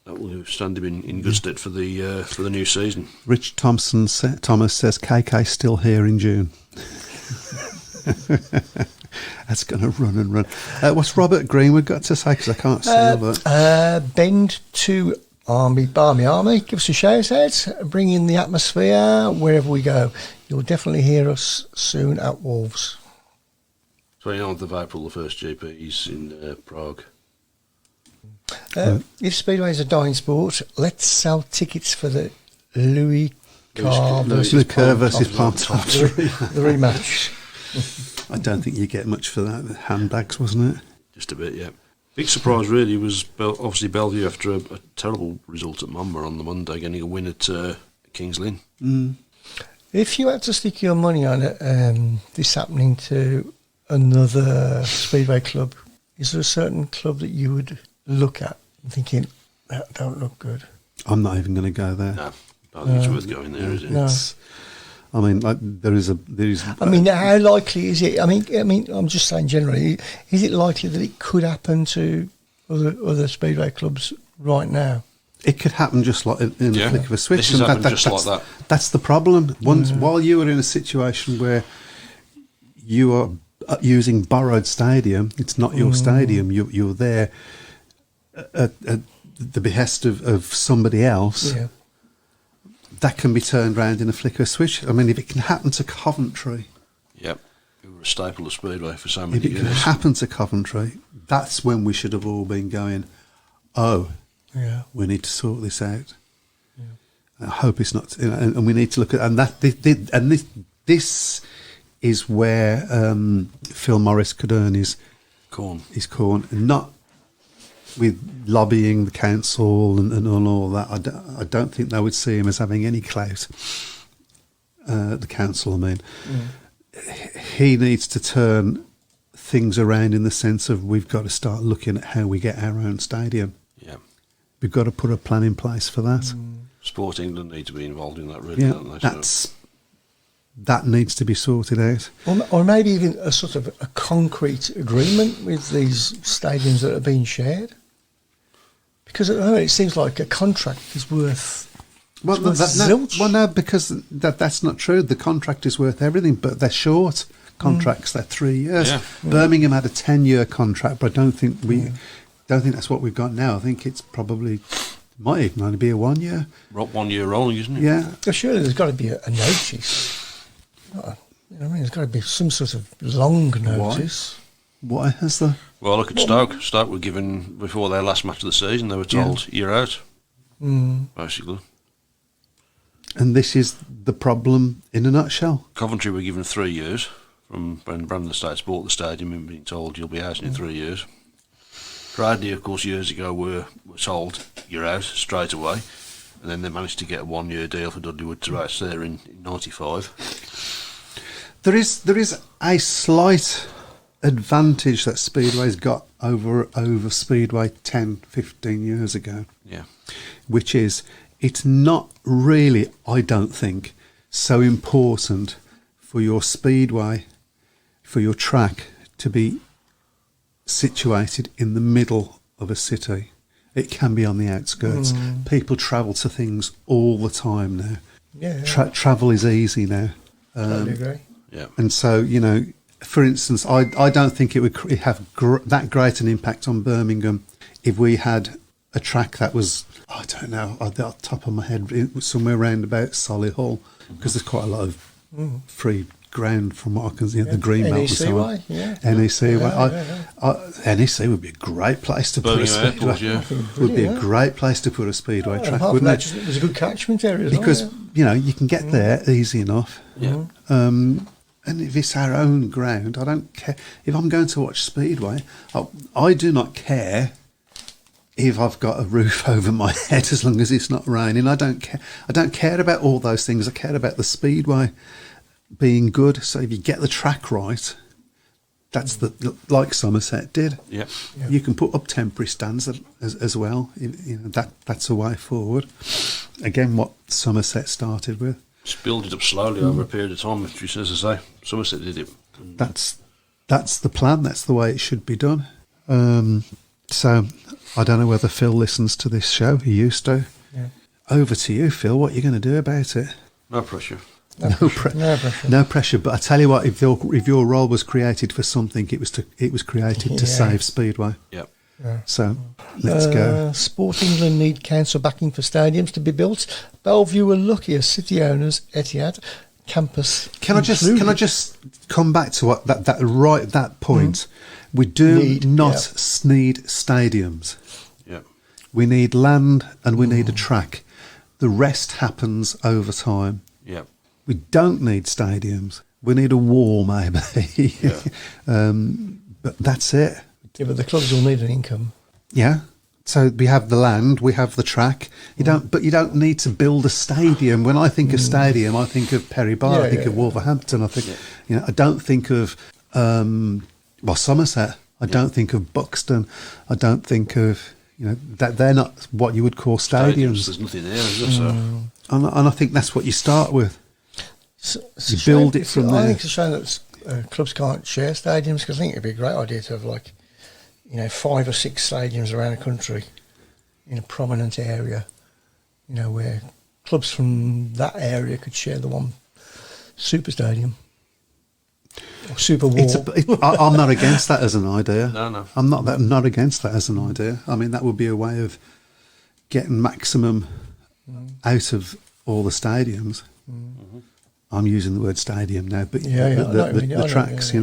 will stand him in good stead for the new season. Rich Thomas says KK's still here in June. That's going to run and run. What's Robert Greenwood got to say? Because I can't see all that. Bend to Barmy Army. Give us a shout out. Bring in the atmosphere wherever we go. You'll definitely hear us soon at Wolves. 29th of April, the first GP's in Prague. If Speedway is a dying sport, let's sell tickets for the Louis Kerr versus Kerr versus Parmentier. The rematch. I don't think you get much for that. The handbags, wasn't it? Just a bit, yeah. Big surprise really was obviously Bellevue after a terrible result at Monmouth on the Monday, getting a win at Kings Lynn. Mm. If you had to stick your money on it, this happening to another Speedway club is there a certain club that you would look at and thinking, that don't look good? I'm not even going to go there. No, I don't think it's worth going there, is it? No. I mean, like, there is. I mean, how likely is it? I mean, I'm just saying generally, is it likely that it could happen to other speedway clubs right now? It could happen just like in a flick of a switch. This has happened just like that. That's the problem. While you are in a situation where you are using borrowed stadium, it's not your stadium. You're there at the behest of somebody else. Yeah. That can be turned around in a flick of a switch. I mean, if it can happen to Coventry, Yep. We were a staple of Speedway for so many if it can years. happen to Coventry, that's when we should have all been going, oh, Yeah. we need to sort this out. I hope it's not, and we need to look at, and this is where Phil Morris could earn his Corn. corn, and not with lobbying the council and all that. I don't think they would see him as having any clout. The council, I mean, he needs to turn things around in the sense of we've got to start looking at how we get our own stadium. Yeah. We've got to put a plan in place for that. Sport England need to be involved in that, really, Yeah, don't they? that needs to be sorted out. Or maybe even a sort of a concrete agreement with these stadiums that are being shared. Because at the moment it seems like a contract is worth... Well, it's worth zilch. no, because that's not true. The contract is worth everything, but they're short contracts. They're 3 years. Yeah. Birmingham had a 10-year contract, but I don't think that's what we've got now. I think it's probably might even only be a 1 year. 1 year rolling, isn't it? Yeah, Well, surely there's got to be a notice. There's got to be some sort of long notice. why has the Well, look at Stoke. Stoke were given, before their last match of the season, they were told, you're out, basically. and this is the problem in a nutshell. Coventry were given 3 years from when Brandon Estates bought the stadium and being told you'll be out in 3 years. Cradley, of course, years ago were told you're out straight away, and then they managed to get a 1 year deal for Dudley Wood to race there in '95. There is a slight advantage that Speedway's got over Speedway 10, 15 years ago, Yeah, which is it's not really, I don't think, so important for your Speedway, for your track to be situated in the middle of a city. It can be on the outskirts. People travel to things all the time now. Yeah. Travel is easy now. Totally agree. yeah. And so, for instance, I don't think it would have that great an impact on Birmingham if we had a track that was, I don't know, at the top of my head, it was somewhere around about Solihull, because there's quite a lot of free ground from what I can see, the Greenbelt and so on. NEC way, yeah. NEC way. Yeah. NEC would be a great place to put a Birmingham speedway. Airport, yeah. Would be a Yeah. great place to put a speedway track, Apart from wouldn't that, it? it was a good catchment area as Because well. Yeah. you can get there easy enough. Yeah. And if it's our own ground, I don't care. If I'm going to watch Speedway, I do not care if I've got a roof over my head as long as it's not raining. I don't care. I don't care about all those things. I care about the Speedway being good. So if you get the track right, that's like Somerset did. Yeah. You can put up temporary stands as well. That's a way forward. Again, what Somerset started with. Just build it up slowly over a period of time, which, as I say, Somerset did it. That's the plan. That's the way it should be done. So I don't know whether Phil listens to this show. He used to. Yeah. Over to you, Phil. What are you going to do about it? No pressure. No pressure. No pressure. But I tell you what, if your role was created for something, it was created to Yeah. save Speedway. Yeah. So let's go. Sport England need council backing for stadiums to be built. Bellevue were lucky as city owners, Etihad campus. Can I just come back to what that point? We do Need stadiums. Yeah. We need land and we need a track. The rest happens over time. Yeah. We don't need stadiums. We need a wall, maybe. Yeah. But that's it. Yeah, but the clubs will need an income. Yeah. So we have the land, we have the track. You don't need to build a stadium. When I think of stadium, I think of Perry Bar. I think of Wolverhampton. I think I don't think of Somerset. I don't think of Buxton. I don't think of, that they're not what you would call stadiums. There's nothing there, is there? So. And I think that's what you start with. It's You a shame. build it from I there. think it's a shame that clubs can't share stadiums, because I think it'd be a great idea to have 5 or 6 stadiums around the country in a prominent area, where clubs from that area could share the one super stadium or super wall. I'm not against that as an idea. No. I'm not against that as an idea. I mean, that would be a way of getting maximum out of all the stadiums. I'm using the word stadium now, but the tracks,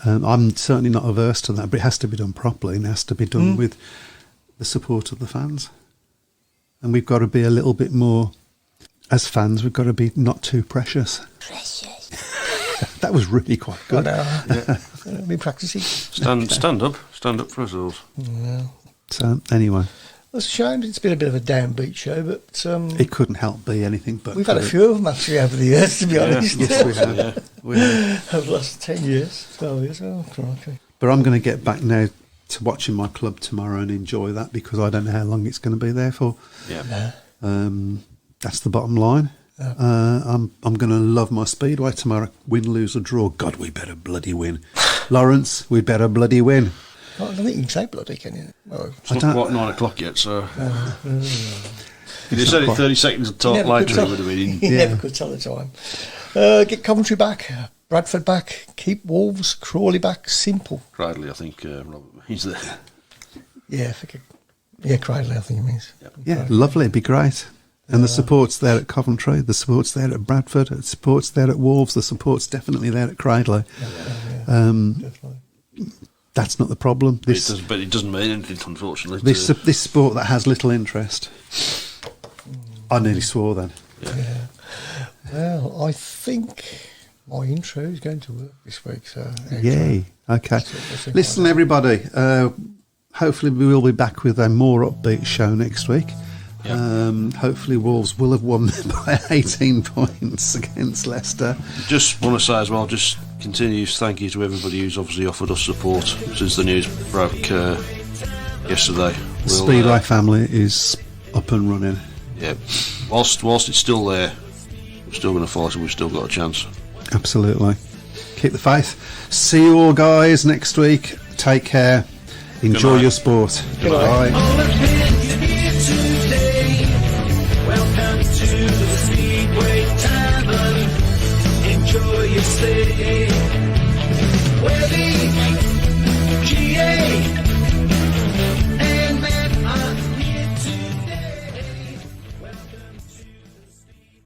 I'm certainly not averse to that, but it has to be done properly, and it has to be done with the support of the fans. And we've got to be a little bit more, as fans, we've got to be not too precious. That was really quite good. Be practicing. Stand up for ourselves. Yeah. So anyway, It's a shame. It's been a bit of a downbeat show, but it couldn't help be anything but. We've had a few of them actually over the years, to be honest. Yes, we have. Yeah. We have. Over the last 10 years, 12 years. Oh, crikey. But I'm going to get back now to watching my club tomorrow and enjoy that, because I don't know how long it's going to be there for. Yeah. That's the bottom line. I'm going to love my Speedway tomorrow. Win, lose or draw. God, we better bloody win. Lawrence, we better bloody win. I don't think you can say bloody, can you? Well, It's not quite 9 o'clock yet, so. If you said it 30 seconds later, it would have been. You never could tell the time. Get Coventry back, Bradford back, keep Wolves, Crawley back. Simple. Cradley, I think, Robert, he's there. Yeah, Cradley, I think it means. Yeah, lovely. It'd be great. And the support's there at Coventry, the support's there at Bradford, the support's there at Wolves, the support's definitely there at Cradley. Definitely. That's not the problem. But it doesn't mean anything, unfortunately. This sport that has little interest. I nearly swore then. Yeah. Well, I think my intro is going to work this week. So Yay. Okay. So Listen, everybody. Hopefully we will be back with a more upbeat show next week. Hopefully Wolves will have won by 18 points against Leicester. Just want to say as well, just continuous thank you to everybody who's obviously offered us support since the news broke yesterday. The Speedway family is up and running. Yeah, whilst it's still there, we're still going to fight and we've still got a chance. Absolutely. Keep the faith. See you all guys next week. Take care. Enjoy your sport. Goodbye. Bye. All the